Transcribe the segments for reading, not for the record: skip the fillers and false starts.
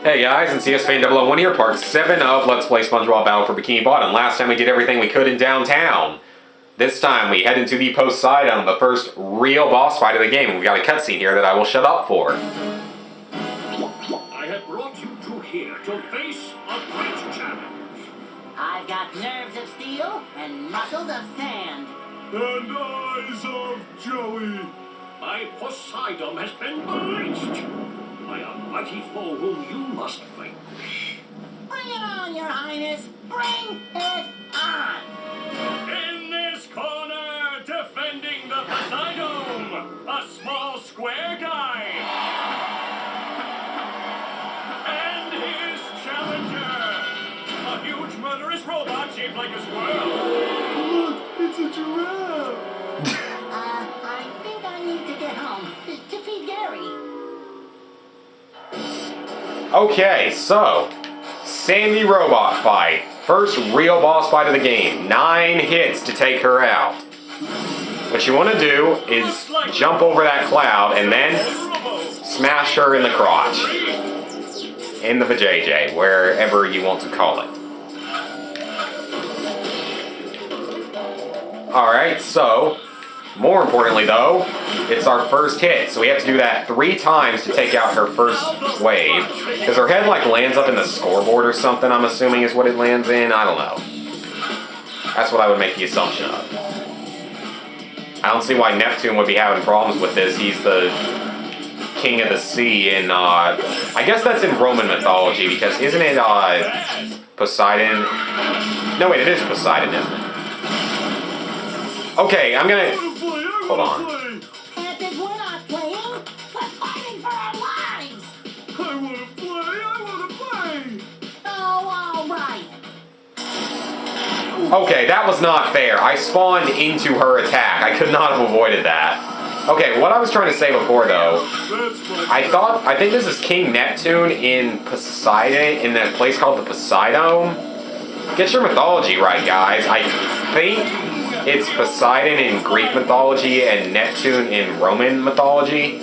Hey guys, it's CS001 here, part 7 of Let's Play Spongebob Battle for Bikini Bottom. Last time we did everything we could in downtown. This time we head into the Poseidon, the first real boss fight of the game. We've got a cutscene here that I will shut up for. I have brought you to here to face a great challenge. I've got nerves of steel and muscles of sand. And eyes of jelly. My Poseidon has been bleached by a mighty foe whom you must vanquish. Bring it on, Your Highness! Bring it on! In this corner, defending the Poseidon, a small square guy. And his challenger, a huge murderous robot shaped like a squirrel. Look, it's a giraffe. I think I need to get home to feed Gary. Okay, so, Sandy Robot fight. First real boss fight of the game. 9 hits to take her out. What you want to do is jump over that cloud and then smash her in the crotch. In the vajayjay, wherever you want to call it. Alright, so, more importantly though, it's our first hit, so we have to do that 3 times to take out her first wave. Because her head like lands up in the scoreboard or something, I'm assuming is what it lands in, I don't know. That's what I would make the assumption of. I don't see why Neptune would be having problems with this. He's the king of the sea in, I guess that's in Roman mythology, because isn't it, Poseidon? No wait, it is Poseidon, isn't it? Okay, I'm gonna... Hold on. Captain, we're not playing! We're fighting for our lives! I wanna play! Oh, all right. Okay, that was not fair. I spawned into her attack. I could not have avoided that. Okay, what I was trying to say before, though, I think this is King Neptune in Poseidon, in that place called the Poseidon. Get your mythology right, guys. I think it's Poseidon in Greek mythology and Neptune in Roman mythology.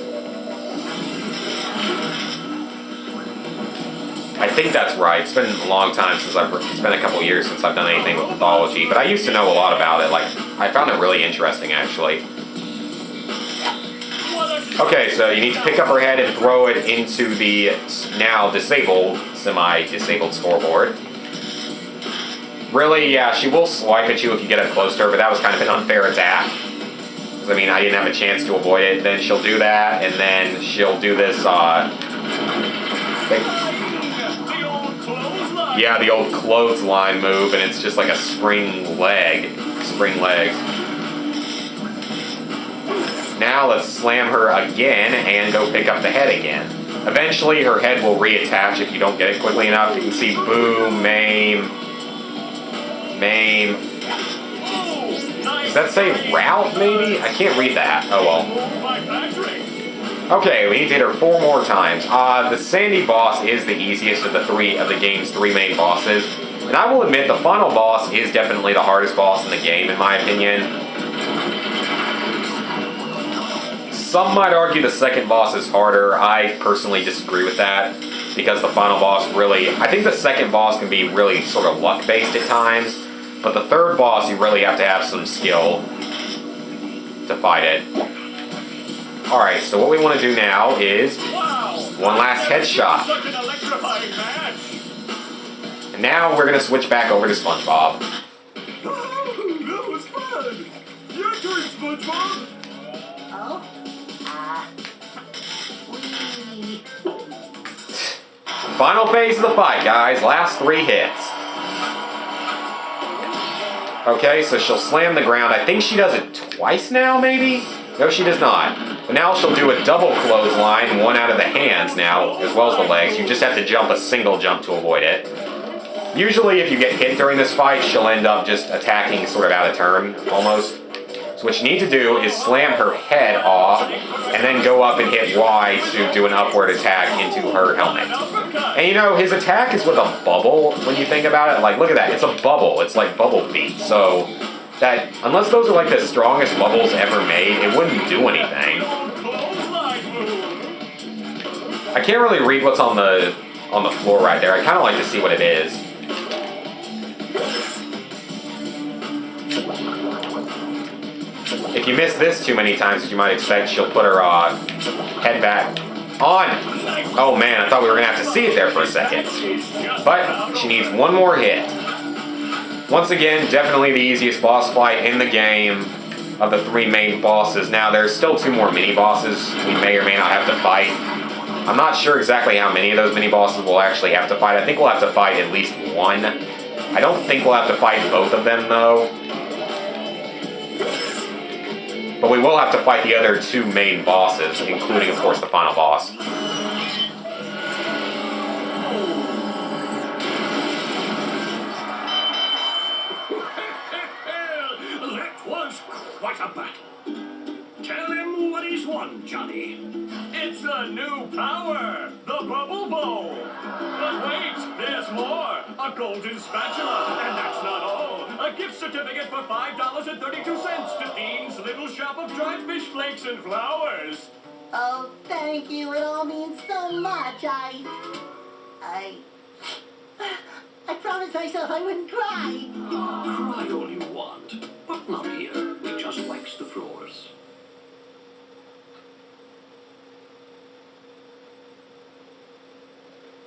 I think that's right. It's been a long time since it's been a couple years since I've done anything with mythology, but I used to know a lot about it. Like, I found it really interesting, actually. Okay, so you need to pick up her head and throw it into the now disabled, semi-disabled scoreboard. Really, yeah, she will swipe at you if you get up close to her, but that was kind of an unfair attack. I mean, I didn't have a chance to avoid it. Then she'll do that, and then she'll do this, yeah, the old clothesline move, and it's just like a spring leg. Now let's slam her again and go pick up the head again. Eventually her head will reattach if you don't get it quickly enough. You can see boom, maim. Does that say route, maybe? I can't read that. Oh well. Okay, we need to hit her 4 more times. The Sandy boss is the easiest of the game's 3 main bosses. And I will admit, the final boss is definitely the hardest boss in the game, in my opinion. Some might argue the second boss is harder. I personally disagree with that, because the final boss really... I think the second boss can be really sort of luck-based at times, but the third boss, you really have to have some skill to fight it. Alright, so what we want to do now is one last headshot. And now we're going to switch back over to Spongebob. Oh, that was fun! Your turn, SpongeBob! Oh? We... Final phase of the fight, guys. Last 3 hits. Okay, so she'll slam the ground. I think she does it twice now, maybe? No, she does not. But now she'll do a double clothesline, one out of the hands now, as well as the legs. You just have to jump a single jump to avoid it. Usually, if you get hit during this fight, she'll end up just attacking sort of out of turn, almost. So what you need to do is slam her head off, and then go up and hit Y to do an upward attack into her helmet. And you know, his attack is with a bubble, when you think about it. Like, look at that, it's a bubble. It's like bubble feet. So, that, unless those are like the strongest bubbles ever made, it wouldn't do anything. I can't really read what's on the on the floor right there. I kind of like to see what it is. If you miss this too many times, as you might expect, she'll put her head back on. Oh man, I thought we were going to have to see it there for a second. But she needs one more hit. Once again, definitely the easiest boss fight in the game of the 3 main bosses. Now, there's still 2 more mini-bosses we may or may not have to fight. I'm not sure exactly how many of those mini-bosses we'll actually have to fight. I think we'll have to fight at least 1. I don't think we'll have to fight both of them, though. But we will have to fight the other 2 main bosses, including, of course, the final boss. That was quite a battle. Tell him what he's won, Johnny. It's a new power, the Bubble Bowl. But wait, there's more. A golden spatula, and that's not all. A gift certificate for $5.32 to Dean's Little Shop of Dried Fish Flakes and Flowers. Oh, thank you. It all means so much. I promised myself I wouldn't cry. Cry all you want, but not here. We just wax the floors.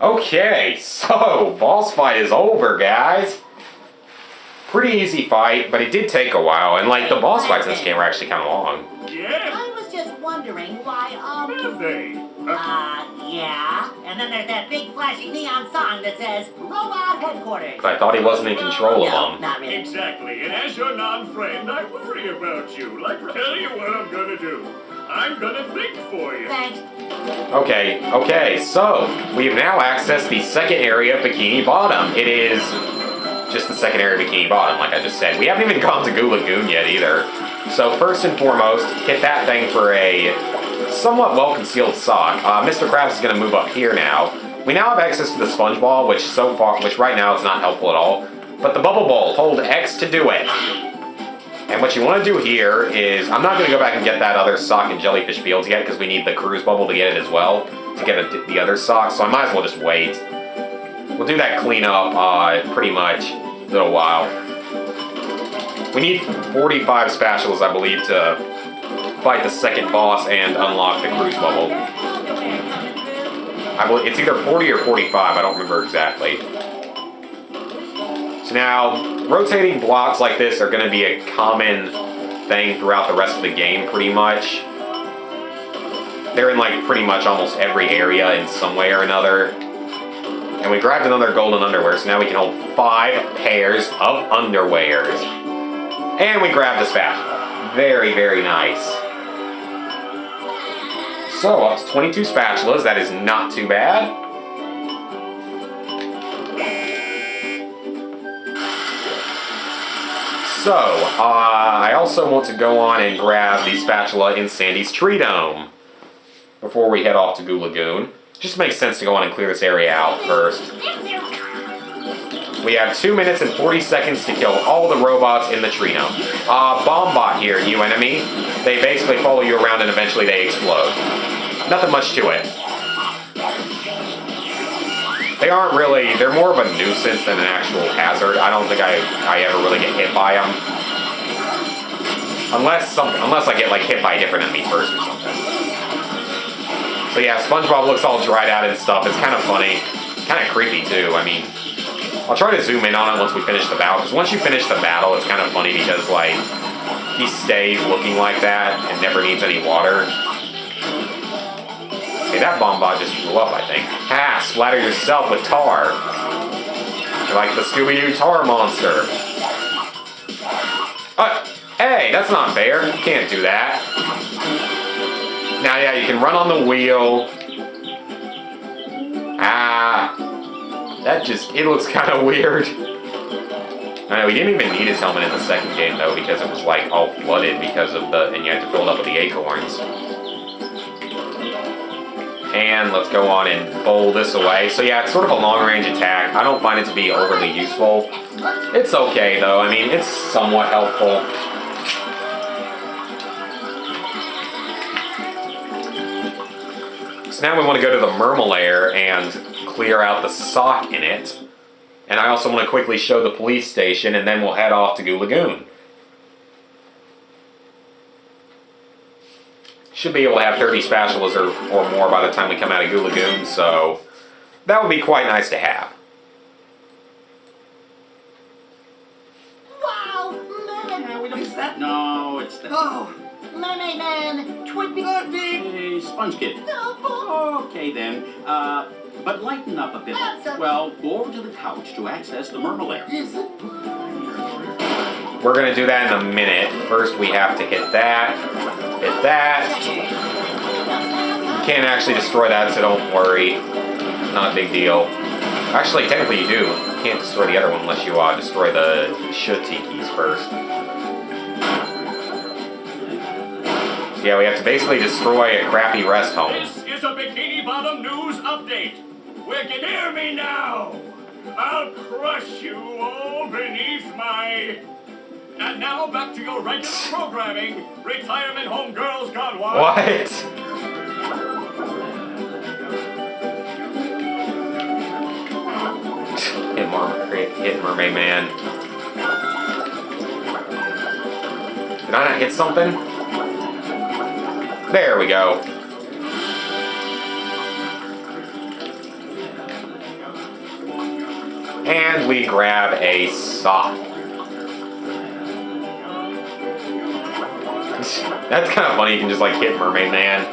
Okay, so boss fight is over, guys. Pretty easy fight, but it did take a while, and like the boss fights in this game are actually kind of long. Yeah, I was just wondering why, have they? yeah. And then there's that big flashing neon sign that says Robot Headquarters. 'Cause I thought he wasn't in control of No, them. not really. Exactly, and as your non-friend, I worry about you. Like, tell you what I'm gonna do. I'm gonna think for you. Thanks. Okay, so we've now accessed the second area of Bikini Bottom. It is just the second area of Bikini Bottom, like I just said. We haven't even gone to Goo Lagoon yet either. So first and foremost, hit that thing for a somewhat well-concealed sock. Mr. Krabs is going to move up here now. We now have access to the Spongebob, which right now is not helpful at all. But the Bubble Bowl, hold X to do it. And what you want to do here is, I'm not going to go back and get that other sock in Jellyfish Fields yet, because we need the cruise bubble to get it as well, to get the other sock, so I might as well just wait. We'll do that cleanup pretty much in a little while. We need 45 spatulas, I believe, to fight the second boss and unlock the cruise bubble. I believe it's either 40 or 45, I don't remember exactly. So now, rotating blocks like this are going to be a common thing throughout the rest of the game, pretty much. They're in like pretty much almost every area in some way or another. And we grabbed another golden underwear, so now we can hold 5 pairs of underwears. And we grabbed the spatula. Very, very nice. So, up to 22 spatulas, that is not too bad. So, I also want to go on and grab the spatula in Sandy's Treedome before we head off to Goo Lagoon. Just makes sense to go on and clear this area out first. We have 2 minutes and 40 seconds to kill all the robots in the Treedome. Bombot here, you enemy. They basically follow you around and eventually they explode. Nothing much to it. They aren't really, they're more of a nuisance than an actual hazard. I don't think I ever really get hit by them. Unless I get like hit by a different enemy first or something. So yeah, Spongebob looks all dried out and stuff. It's kind of funny. Kind of creepy too, I mean. I'll try to zoom in on it once we finish the battle, because once you finish the battle, it's kind of funny because like, he stays looking like that and never needs any water. Okay, that Bombot just blew up, I think. Ha! Splatter yourself with tar. You're like the Scooby-Doo tar monster. Hey, that's not fair. You can't do that. Now, yeah, you can run on the wheel. It looks kind of weird. I know, we didn't even need his helmet in the second game, though, because it was, like, all flooded because of and you had to fill it up with the acorns. And let's go on and bowl this away. So yeah, it's sort of a long-range attack. I don't find it to be overly useful. It's okay, though. I mean, it's somewhat helpful. So now we want to go to the Mermaid and clear out the sock in it. And I also want to quickly show the police station, and then we'll head off to Goo Lagoon. Should be able to have 30 spatulas or more by the time we come out of Goo Lagoon, so that would be quite nice to have. Wow! Mermaid! What is that? No, it's the... Oh, Mermaid Man! Twiddly! Hey, Sponge Kid. Okay then, but lighten up a bit. That's okay. Well, go over to the couch to access the Mermaid. Is it? We're going to do that in a minute. First we have to hit that. Hit that. You can't actually destroy that, so don't worry. Not a big deal. Actually, technically you do. You can't destroy the other one unless you destroy the Shutikis first. So yeah, we have to basically destroy a crappy rest home. This is a Bikini Bottom news update. Hear me now. I'll crush you all beneath my... And now back to your regular programming. Retirement home girls gone wild. What? Hit Mermaid Man. Did I not hit something? There we go. And we grab a sock. That's kind of funny, you can just like hit Mermaid Man.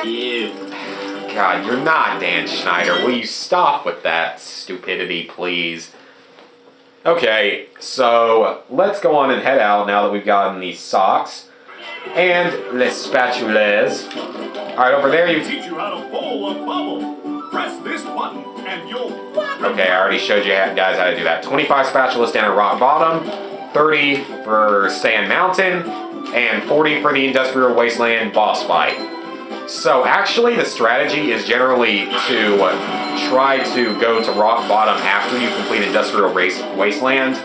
Ew. God, you're not Dan Schneider. Will you stop with that stupidity, please? Okay, so let's go on and head out now that we've gotten these socks. And les spatulas. Alright, over there you... Teach you how to bowl a bubble. Press this button and you'll... Okay, I already showed you guys how to do that. 25 spatulas down at rock bottom, 30 for Sand Mountain, and 40 for the Industrial Wasteland boss fight. So actually the strategy is generally to try to go to rock bottom after you complete Industrial Wasteland.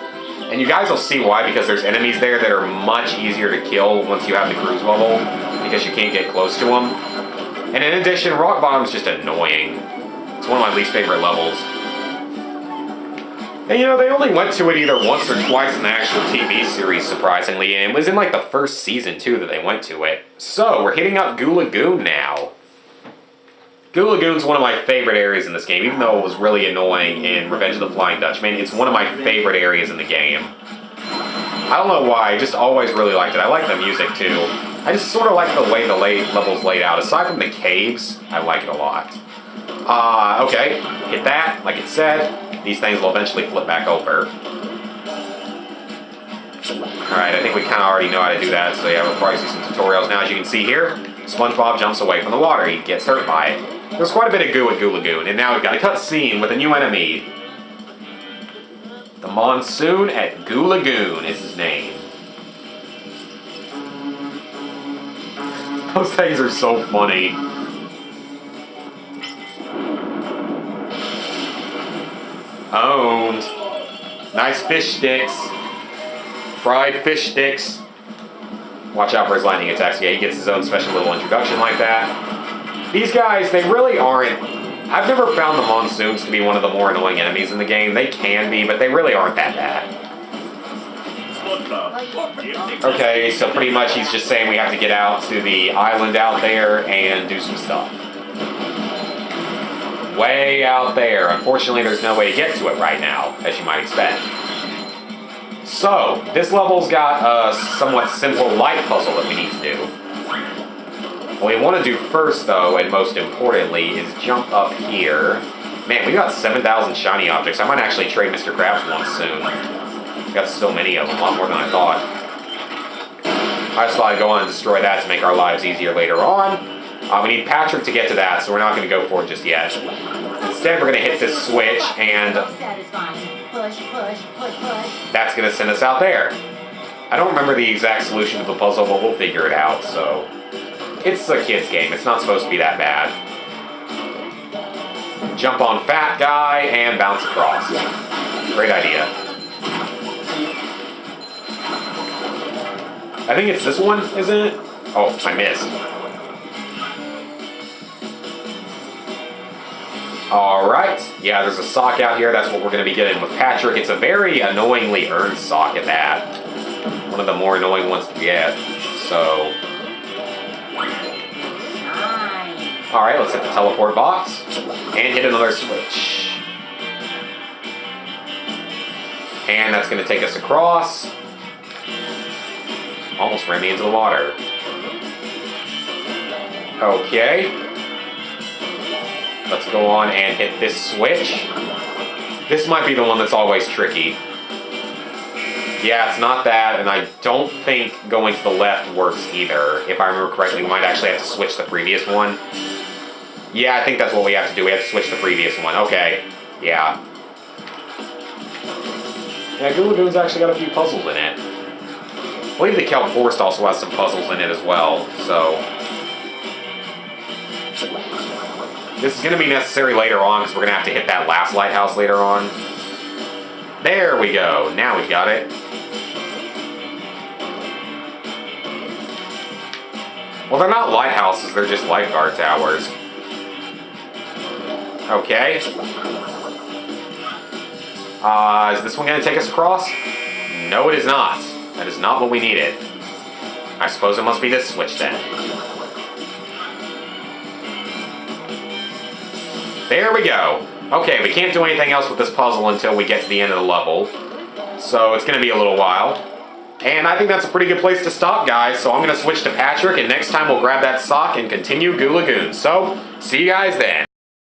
And you guys will see why, because there's enemies there that are much easier to kill once you have the cruise bubble, because you can't get close to them. And in addition, rock bottom's just annoying. It's one of my least favorite levels. And you know, they only went to it either once or twice in the actual TV series, surprisingly, and it was in like the first season too that they went to it. So, we're hitting up Goo Lagoon now. Goo Lagoon's one of my favorite areas in this game, even though it was really annoying in Revenge of the Flying Dutchman. It's one of my favorite areas in the game. I don't know why, I just always really liked it. I like the music too. I just sort of like the way the level's laid out. Aside from the caves, I like it a lot. Okay, hit that, like it said. These things will eventually flip back over. Alright, I think we kind of already know how to do that, so yeah, we'll probably see some tutorials now. As you can see here, Spongebob jumps away from the water. He gets hurt by it. There's quite a bit of goo at Goo Lagoon, and now we've got a cutscene with a new enemy. The Monsoon at Goo Lagoon is his name. Those things are so funny. Owned. Nice fish sticks. Fried fish sticks. Watch out for his lightning attacks. Yeah, he gets his own special little introduction like that. These guys, they really aren't... I've never found the Monsoons to be one of the more annoying enemies in the game. They can be, but they really aren't that bad. Okay, so pretty much he's just saying we have to get out to the island out there and do some stuff. Way out there. Unfortunately, there's no way to get to it right now, as you might expect. So, this level's got a somewhat simple light puzzle that we need to do. What we want to do first, though, and most importantly, is jump up here. Man, we got 7,000 shiny objects. I might actually trade Mr. Krabs one soon. We got so many of them, a lot more than I thought. I just thought I'd go on and destroy that to make our lives easier later on. We need Patrick to get to that, so we're not going to go for it just yet. Instead, we're going to hit this switch, and that's going to send us out there. I don't remember the exact solution to the puzzle, but we'll figure it out, so... It's a kid's game. It's not supposed to be that bad. Jump on Fat Guy and bounce across. Great idea. I think it's this one, isn't it? Oh, I missed. Alright, yeah, there's a sock out here. That's what we're going to be getting with Patrick. It's a very annoyingly earned sock at that. One of the more annoying ones to get. So, Nice. alright, let's hit the teleport box. And hit another switch. And that's going to take us across. Almost ran me into the water. Okay. Let's go on and hit this switch. This might be the one that's always tricky. Yeah, it's not that, and I don't think going to the left works either. If I remember correctly, we might actually have to switch the previous one. Yeah, I think that's what we have to do. We have to switch the previous one. Okay. Yeah. Yeah, Goo Lagoon's actually got a few puzzles in it. I believe the Kelp Forest also has some puzzles in it as well, so... This is going to be necessary later on, because we're going to have to hit that last lighthouse later on. There we go. Now we've got it. Well, they're not lighthouses, they're just lifeguard towers. Okay. Is this one going to take us across? No, it is not. That is not what we needed. I suppose it must be this switch then. There we go. Okay, we can't do anything else with this puzzle until we get to the end of the level. So it's going to be a little while. And I think that's a pretty good place to stop, guys. So I'm going to switch to Patrick, and next time we'll grab that sock and continue Goo Lagoon. So, see you guys then.